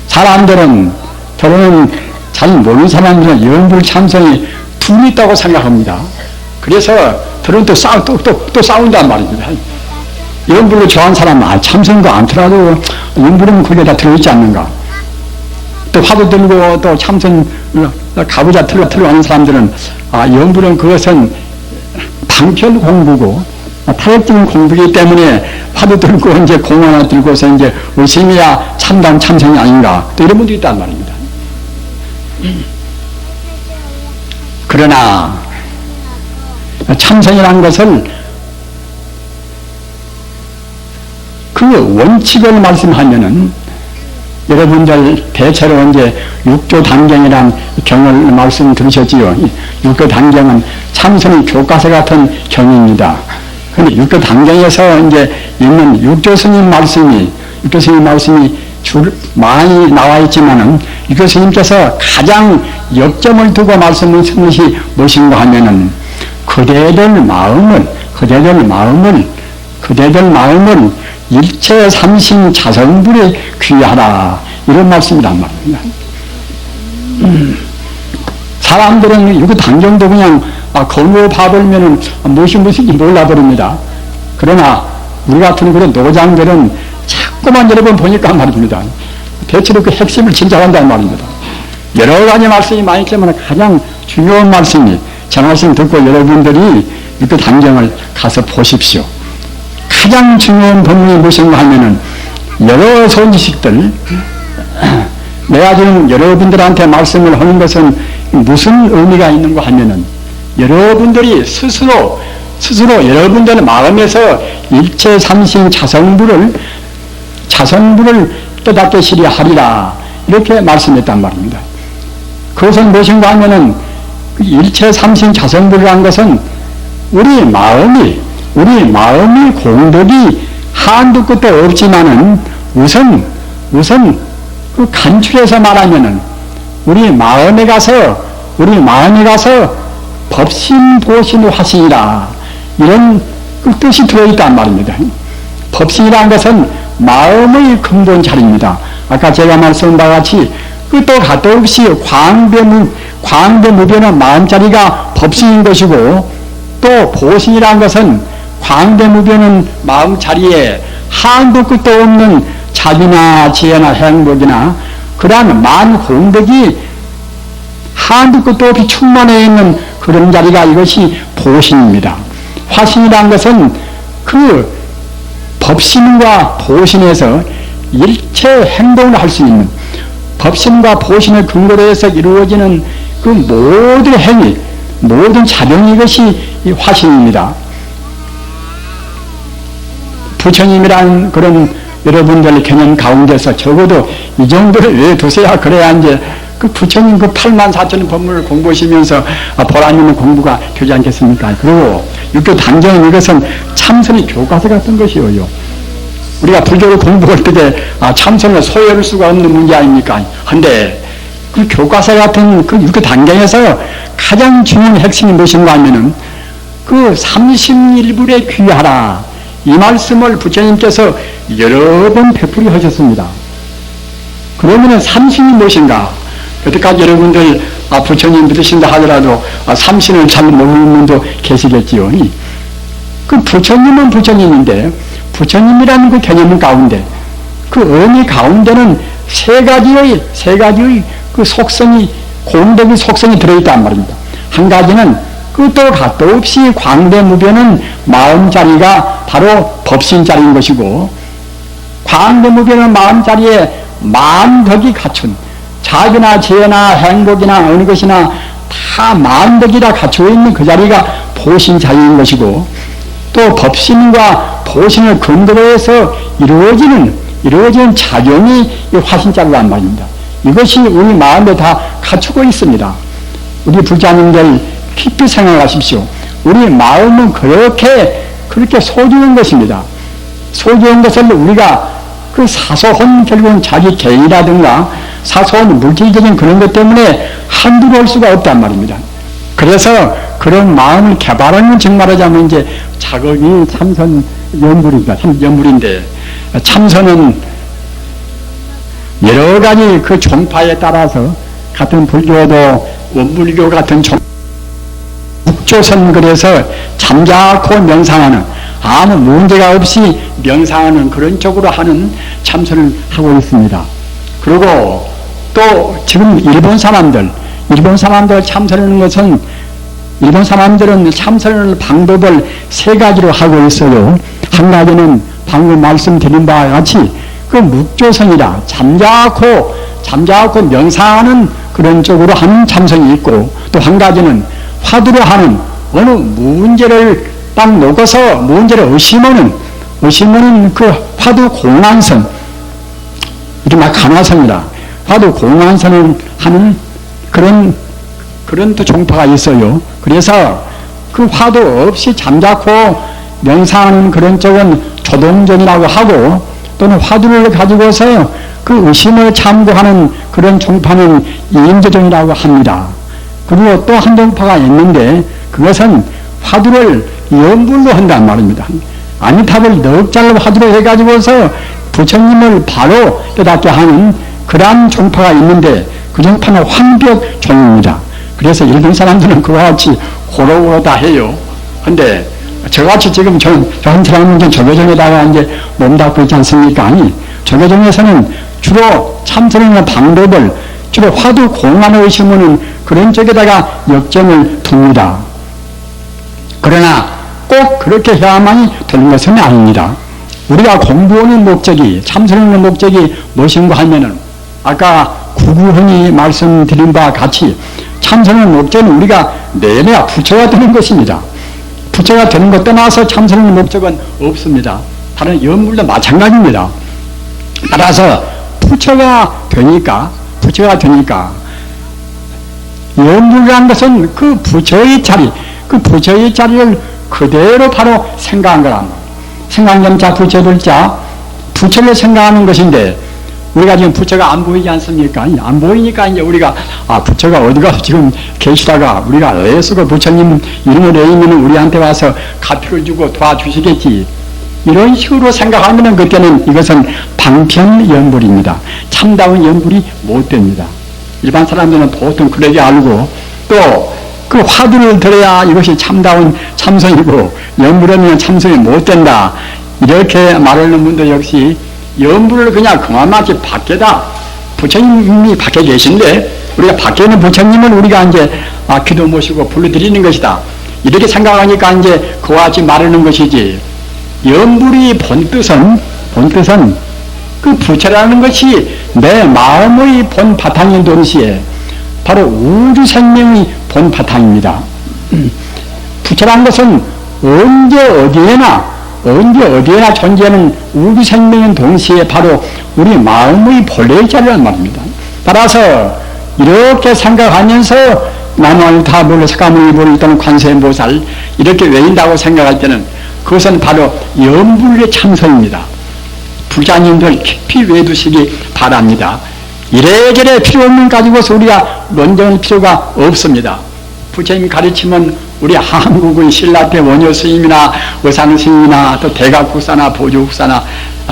사람들은 저는 잘 모르는 사람들은 영불참선이 둘이 있다고 생각합니다. 그래서 들은 또 싸운단 말입니다. 영불을 좋아하는 사람은 참선도 않더라도 영불은 거기에 다 들어있지 않는가. 또 화두 들고 또 참선 가보자 틀어 하는 사람들은 영불은 그것은 방편 공부고 타협적인 공부이기 때문에 화두 들고 이제 공 하나 들고서 이제 의심이야 참담 참선이 아닌가. 또 이런 분도 있단 말입니다. 그러나 참선이라는 것을 그 원칙을 말씀하면은 여러분들 대체로 이제 육조 단경이란 경을 말씀 들으셨지요. 육조 단경은 참선의 교과서 같은 경입니다. 그런데 육조 단경에서 이제 있는 육조 스님 말씀이 많이 나와 있지만은 육조 스님께서 가장 역점을 두고 말씀하신 것이 무엇인가 하면은 그대들 마음을 일체 삼신 자성불에 귀하라 이런 말씀이란 말입니다. 사람들은 이거 당정도 그냥 건우 봐버리면은 무엇인지 몰라버립니다. 그러나 우리 같은 그런 노장들은 자꾸만 여러 번 보니까 말입니다. 대체로 그 핵심을 진작한다는 말입니다. 여러 가지 말씀이 많이 있지만 가장 중요한 말씀이 제 말씀 듣고 여러분들이 그 당정을 가서 보십시오. 가장 중요한 법문이 무엇인가 하면은 여러 손지식들 내가 지금 여러분들한테 말씀을 하는 것은 무슨 의미가 있는가 하면은 여러분들이 스스로 여러분들의 마음에서 일체 삼신 자성불을 깨닫게 시리하리라 이렇게 말씀했단 말입니다. 그것은 무엇인가 하면은 일체 삼신 자성불이라는 것은 우리 마음이 공덕이 한두 끝도 없지만은 우선 그 간추려서 말하면은 우리 마음에 가서 법신 보신 화신이라 이런 그 뜻이 들어있단 말입니다. 법신이라는 것은 마음의 근본 자리입니다. 아까 제가 말씀한 바와 같이 끝도 갓도 없이 광대무변한 마음자리가 법신인 것이고, 또 보신이라는 것은 광대무변한 마음자리에 한도 끝도 없는 자비나 지혜나 행복이나 그러한 만공덕이 한도 끝도 없이 충만해 있는 그런 자리가 이것이 보신입니다. 화신이라는 것은 그 법신과 보신에서 일체 행동을 할 수 있는, 법신과 보신을 근거로 해서 이루어지는 그 모든 행위, 모든 작용이 이것이 이 화신입니다. 부처님이란 그런 여러분들 개념 가운데서 적어도 이 정도를 왜 두세요? 그래야 이제 그 부처님 그 84,000 법문을 공부하시면서 보라님은 공부가 되지 않겠습니까? 그리고 육교 단정은 이것은 참선의 교과서 같은 것이에요. 우리가 불교를 공부할 때 참선을 소요할 수가 없는 문제 아닙니까? 근데 그 교과서 같은 그 육교 단경에서 가장 중요한 핵심이 무엇인가 하면은 그 31불에 귀하라, 이 말씀을 부처님께서 여러 번 되풀이 하셨습니다. 그러면은 삼신이 무엇인가? 여태까지 여러분들 부처님 믿으신다 하더라도 삼신을 잘 모르는 분도 계시겠지요. 그 부처님은 부처님인데, 부처님이라는 그 개념 가운데, 그 의미 가운데는 세 가지의 그 속성이, 공덕의 속성이 들어있단 말입니다. 한 가지는 끝도 갓도 없이 광대무변은 마음자리가 바로 법신자리인 것이고, 광대무변은 마음자리에 만덕이 갖춘, 자비나 지혜나 행복이나 어느 것이나 다 만덕이 다 갖추어 있는 그 자리가 보신자리인 것이고, 또 법신과 보신을 근거로 해서 이루어지는 작용이 이 화신자리란 말입니다. 이것이 우리 마음에 다 갖추고 있습니다. 우리 불자님들 깊이 생각하십시오. 우리 마음은 그렇게 소중한 것입니다. 소중한 것을 우리가 그 사소한 결국은 자기 개인이라든가 사소한 물질적인 그런 것 때문에 한두로 할 수가 없단 말입니다. 그래서 그런 마음을 개발하는, 정말하자면 이제 자극이 참선 연불인데, 참선은 여러 가지 그 종파에 따라서 같은 불교도 원불교 같은 육조선, 그래서 잠자코 명상하는, 아무 문제가 없이 명상하는 그런 쪽으로 하는 참선을 하고 있습니다. 그리고 또 지금 일본 사람들 참선하는 것은, 일본 사람들은 참선하는 방법을 세 가지로 하고 있어요. 한 가지는 방금 말씀드린 바와 같이 그 묵조선이라 잠자코 명상하는 그런 쪽으로 하는 참선이 있고, 또 한 가지는 화두로 하는, 어느 문제를 딱 놓고서 문제를 의심하는 그 화두 공안선, 이른바 간화선이라 화두 공안선을 하는 그런 또 종파가 있어요. 그래서 그 화두 없이 잠자코 명상하는 그런 쪽은 조동전이라고 하고, 또는 화두를 가지고서 그 의심을 참고하는 그런 종파는 임조전이라고 합니다. 그리고 또 한 종파가 있는데, 그것은 화두를 염불로 한단 말입니다. 아미타불 넉 잘 화두로 해가지고서 부처님을 바로 깨닫게 하는 그러한 종파가 있는데, 그 종파는 황벽종입니다. 그래서 일본 사람들은 그와 같이 고루고루 다 해요. 근데 저같이 지금 저한 사람은 조계종에다가 이제 몸담고 있지 않습니까? 아니, 조계종에서는 주로 참선하는 방법을 주로 화두 공안을 의심하는 그런 쪽에다가 역점을 둡니다. 그러나 꼭 그렇게 해야만이 되는 것은 아닙니다. 우리가 공부하는 목적이, 참선하는 목적이 무엇인가 하면은, 아까 구구흔히 말씀드린 바와 같이 참선하는 목적은 우리가 내내 부처가 되는 것입니다. 부처가 되는 것 떠나서 참선하는 목적은 없습니다. 다른 연불도 마찬가지입니다. 따라서 부처가 되니까 부처가 되니까 염불이라는 것은 그 부처의 자리, 그 부처의 자리를 그대로 바로 생각한 거란 말이에요. 생각념자 부처들자 부처를 생각하는 것인데 우리가 지금 부처가 안 보이지 않습니까? 안 보이니까 이제 우리가 부처가 어디가 지금 계시다가 우리가 애쓰고 부처님 이름을 내리면 우리한테 와서 가피를 주고 도와주시겠지. 이런 식으로 생각하면 그때는 이것은 방편연불입니다. 참다운 연불이 못 됩니다. 일반 사람들은 보통 그러게 알고 또 그 화두를 들어야 이것이 참다운 참선이고 연불하면 참선이 못 된다. 이렇게 말하는 분도 역시 연불을 그냥 그만마치 밖에다 부처님이 밖에 계신데 우리가 밖에 있는 부처님을 우리가 이제 기도 모시고 불러드리는 것이다. 이렇게 생각하니까 이제 그와 같이 말하는 것이지. 연불이 본뜻은 그 부처라는 것이 내 마음의 본 바탕인 동시에 바로 우주 생명의 본 바탕입니다. 부처라는 것은 언제 어디에나 존재하는 우주 생명인 동시에 바로 우리 마음의 본래의 자리란 말입니다. 따라서 이렇게 생각하면서 나무아미타불, 석가모니불 또는 관세음보살 이렇게 외인다고 생각할 때는 그것은 바로 연불의 참선입니다. 부자님들 깊이 외두시기 바랍니다. 이래저래 필요 없는 가지고서 우리가 논쟁할 필요가 없습니다. 부처님 가르치면 우리 한국의 신라태 원효 스님이나 의상 스님이나 또 대각국사나 보조국사나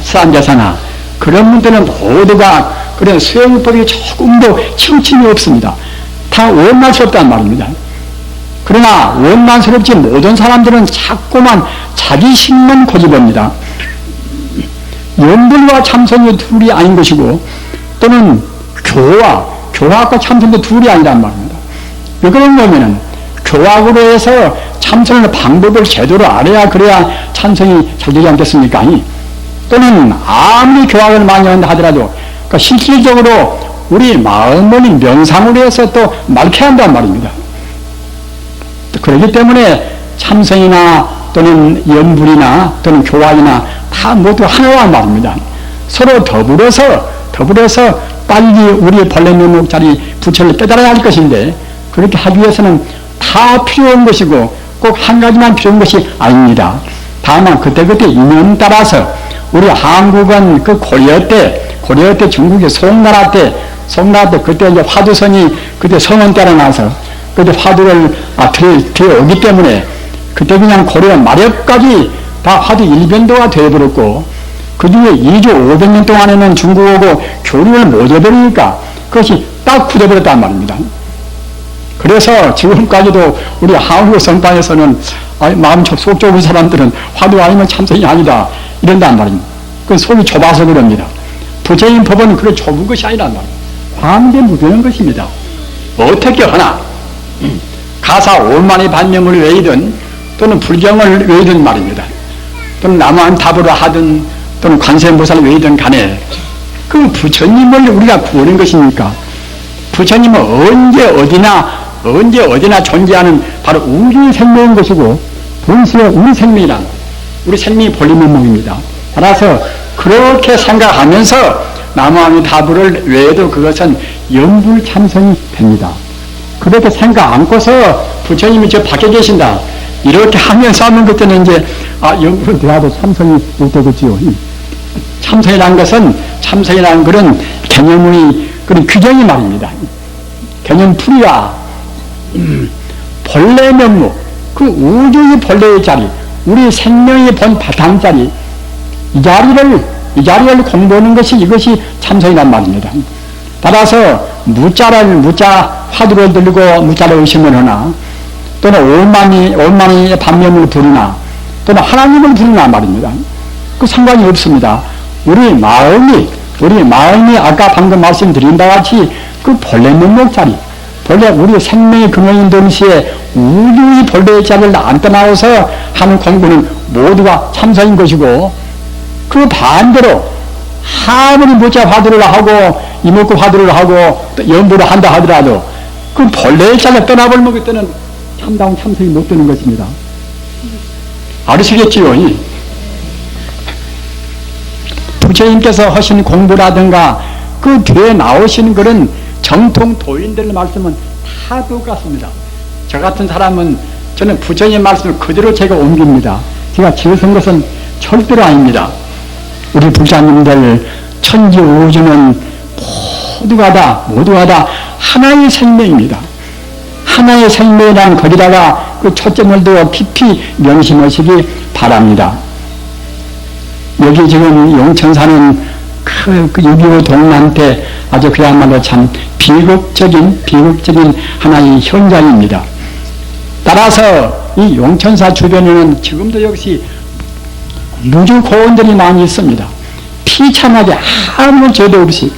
수산자사나 그런 분들은 모두가 그런 수행법이 조금도 침침이 없습니다. 다 원만스럽단 말입니다. 그러나 원만스럽지 모든 사람들은 자꾸만 자기식만 고집합니다. 연불과 참선이 둘이 아닌 것이고 또는 교학과 참선도 둘이 아니란 말입니다. 왜 그런 거면은 교학으로 해서 참선의 방법을 제대로 알아야 그래야 참선이 잘 되지 않겠습니까? 또는 아무리 교학을 많이 한다 하더라도 그러니까 실질적으로 우리 마음을 명상으로 해서 또 맑게 한단 말입니다. 그렇기 때문에 참선이나 또는 연불이나 또는 교학이나 다 모두 하나란 말입니다. 서로 더불어서 빨리 우리 본래 면목자리 부처를 깨달아야 할 것인데 그렇게 하기 위해서는 다 필요한 것이고 꼭 한 가지만 필요한 것이 아닙니다. 다만 그때그때 인연 따라서 우리 한국은 그 고려 때 중국의 송나라 때 그때 이제 화두선이 그때 성원 따라 나서 그때 화두를 들여오기 때문에 그때 그냥 고려 마렵까지 다 화두 일변도가 되어버렸고 그 중에 2조 500년 동안에는 중국하고 교류를 못 해버리니까 그것이 딱 굳어버렸단 말입니다. 그래서 지금까지도 우리 한국 성당에서는 마음 속 좁은 사람들은 화두 아니면 참선이 아니다 이런단 말입니다. 그 속이 좁아서 그럽니다. 부처님 법은 그렇게 좁은 것이 아니란 말입니다. 광대무변한 것입니다. 어떻게 하나 가사 오만의 반명을 외이든 또는 불경을 외이든 말입니다. 또는 나무아미타불을 하든 또는 관세음보살을 외이든 간에 그 부처님을 우리가 구하는 것이니까 부처님은 언제 어디나 존재하는 바로 우주의 생명인 것이고 동시에 우리 생명이란 우리 생명이 본래면목입니다. 따라서 그렇게 생각하면서 나무아미타불을 외에도 그것은 연불참선이 됩니다. 그렇게 생각 않고서 부처님이 저 밖에 계신다 이렇게 하면서 하면 그때는 이제 연불을 대하도 참선이 못 되겠지요. 참선이라는 그런 개념의 그런 규정이 말입니다. 개념풀이와 본래 면목, 그 우주의 본래의 자리, 우리 생명의 본 바탕 자리, 이 자리를 공부하는 것이 이것이 참선이란 말입니다. 따라서 무자 화두를 들고 무자를 의심을 하나 또는 오만이 반면을 부르나 또는 하나님을 부르나 말입니다. 그 상관이 없습니다. 우리 마음이 아까 방금 말씀드린 바와 같이 그 본래 면목 자리, 본래 우리 생명의 근원인 동시에 우주의 본래의 자리를 안 떠나서 하는 공부는 모두가 참선인 것이고 그 반대로 아무리 무자 화두를 하고 이목구 화두를 하고 연부를 한다 하더라도 그 본래의 자리를 떠나버리면 그때는 참다운 참선이 못 되는 것입니다. 알으시겠지요? 부처님께서 하신 공부라든가 그 뒤에 나오시는 그런 정통 도인들의 말씀은 다 똑같습니다. 저 같은 사람은 저는 부처님 말씀을 그대로 제가 옮깁니다. 제가 지어쓴 것은 절대로 아닙니다. 우리 불자님들 천지 우주는 모두가 다 하나의 생명입니다. 하나의 생명이란 거기다가 그 초점을 두어 깊이 명심하시기 바랍니다. 여기 지금 용천사는 그 6.25 동란 때 아주 그야말로 참 비극적인 하나의 현장입니다. 따라서 이 용천사 주변에는 지금도 역시 무주 고원들이 많이 있습니다. 피참하게 아무 죄도 없이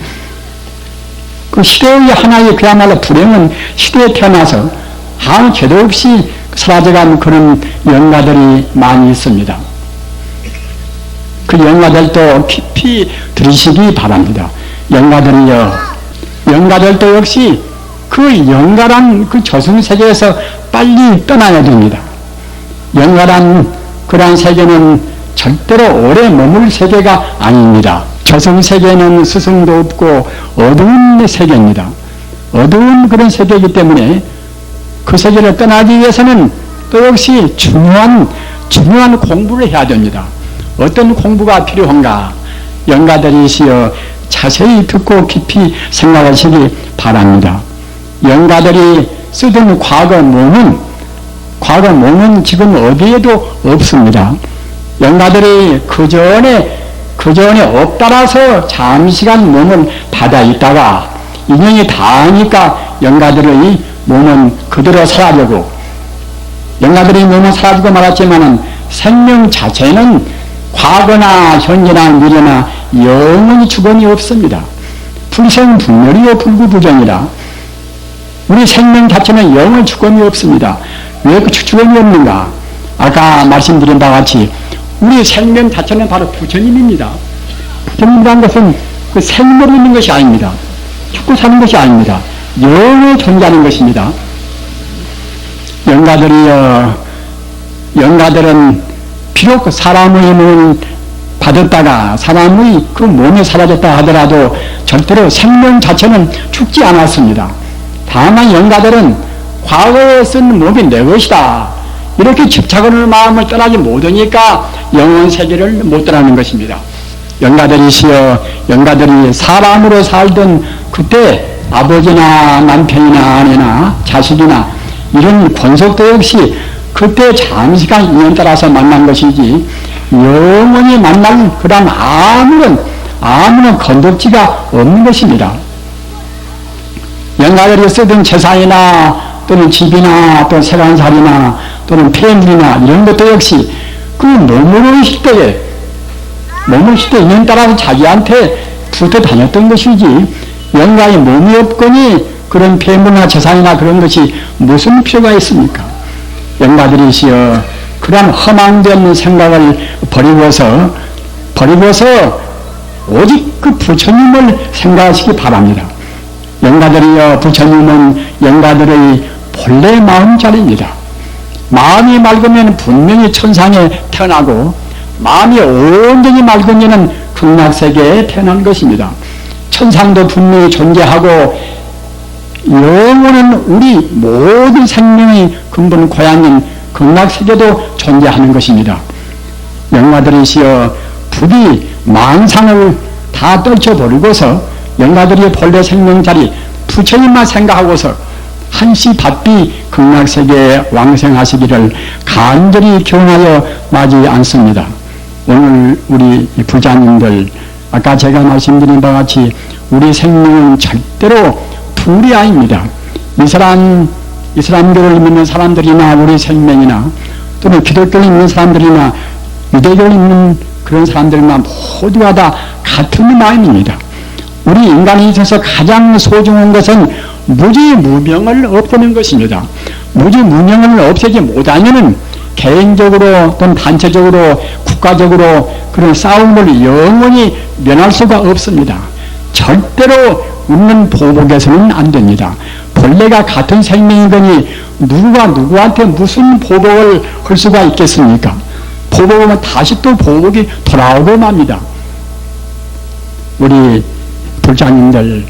그 시대의 하나의 그야말로 불행한 시대에 태어나서 아무 죄도 없이 사라져간 그런 영가들이 많이 있습니다. 그 영가들도 깊이 들으시기 바랍니다. 영가들도 역시 그 영가란 그 저승세계에서 빨리 떠나야 됩니다. 영가란 그러한 세계는 절대로 오래 머물 세계가 아닙니다. 저승세계는 스승도 없고 어두운 세계입니다. 어두운 그런 세계이기 때문에 그 세계를 떠나기 위해서는 또 역시 중요한 공부를 해야 됩니다. 어떤 공부가 필요한가? 영가들이시여 자세히 듣고 깊이 생각하시기 바랍니다. 영가들이 쓰던 과거 몸은 지금 어디에도 없습니다. 영가들이 그 전에 없다라서 잠시간 몸을 받아 있다가 인연이 닿으니까 영가들의 몸은 그대로 사라지고, 영가들의 몸은 사라지고 말았지만은 생명 자체는 과거나 현재나 미래나 영원히 주권이 없습니다. 불생불멸이요 불구부정이라. 우리 생명 자체는 영원히 주권이 없습니다. 왜 그 주권이 없는가? 아까 말씀드린 바와 같이 우리 생명 자체는 바로 부처님입니다. 부처님이라는 것은 그 생명이 있는 것이 아닙니다. 죽고 사는 것이 아닙니다. 영원히 존재하는 것입니다. 영가들은 비록 사람의 몸을 받았다가 사람의 그 몸이 사라졌다 하더라도 절대로 생명 자체는 죽지 않았습니다. 다만 영가들은 과거에 쓴 몸이 내 것이다, 이렇게 집착하는 마음을 떠나지 못하니까 영원 세계를 못 떠나는 것입니다. 영가들이 사람으로 살던 그때 아버지나 남편이나 아내나 자식이나 이런 권속도 역시 그때 잠시간 인연 따라서 만난 것이지 영원히 만날 그런 아무런 건덕지가 없는 것입니다. 영가들이 쓰던 재산이나 또는 집이나 또는 세간살이나 또는 폐물이나 이런 것도 역시 그 몸으로 시대에 인연 따라서 자기한테 붙어 다녔던 것이지, 영가의 몸이 없거니 그런 폐물이나 재산이나 그런 것이 무슨 필요가 있습니까? 영가들이시여 그러한 허망된 생각을 버리고서 오직 그 부처님을 생각하시기 바랍니다. 영가들이여 부처님은 영가들의 본래 마음자리입니다. 마음이 맑으면 분명히 천상에 태어나고 마음이 온전히 맑은 이는 극락세계에 태어난 것입니다. 천상도 분명히 존재하고 영원한 우리 모든 생명의 근본 고향인 극락세계도 존재하는 것입니다. 영가들이시여 부디 망상을 다 떨쳐버리고서 영가들이 본래 생명자리 부처님만 생각하고서 한시 바삐 극락세계에 왕생하시기를 간절히 기원하여 마지 않습니다. 오늘 우리 부자님들, 아까 제가 말씀드린 바와 같이 우리 생명은 절대로 둘이 아닙니다. 이슬람교를 믿는 사람들이나 우리 생명이나 또는 기독교를 믿는 사람들이나 유대교를 믿는 그런 사람들만 모두가 다 같은 마음입니다. 우리 인간에 있어서 가장 소중한 것은 무지무명을 없애는 것입니다. 무지무명을 없애지 못하면은 개인적으로 또는 단체적으로 국가적으로 그런 싸움을 영원히 면할 수가 없습니다. 절대로 웃는 보복에서는 안 됩니다. 본래가 같은 생명이더니 누구가 누구한테 무슨 보복을 할 수가 있겠습니까? 보복하면 다시 또 보복이 돌아오고 맙니다. 우리 불자님들,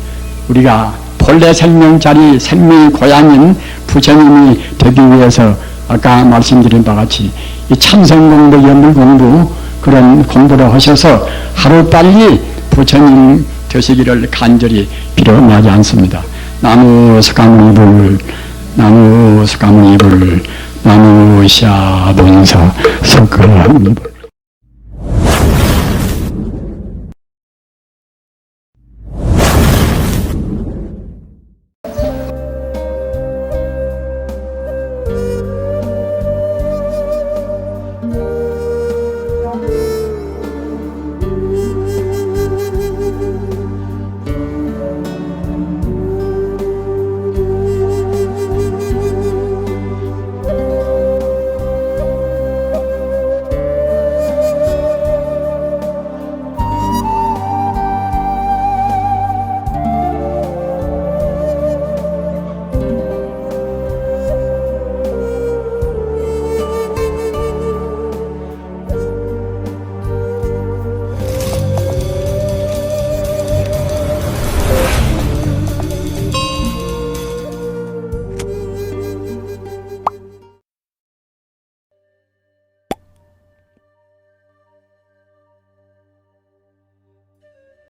우리가 본래 생명자리 생명의 고향인 부처님이 되기 위해서 아까 말씀드린 바와 같이 이 참선 공부, 연불 공부 그런 공부를 하셔서 하루빨리 부처님 되시기를 간절히 빌어마지 않습니다. 나무 스가모니불, 나무 스가모니불, 나무 샤본사 스가모니불.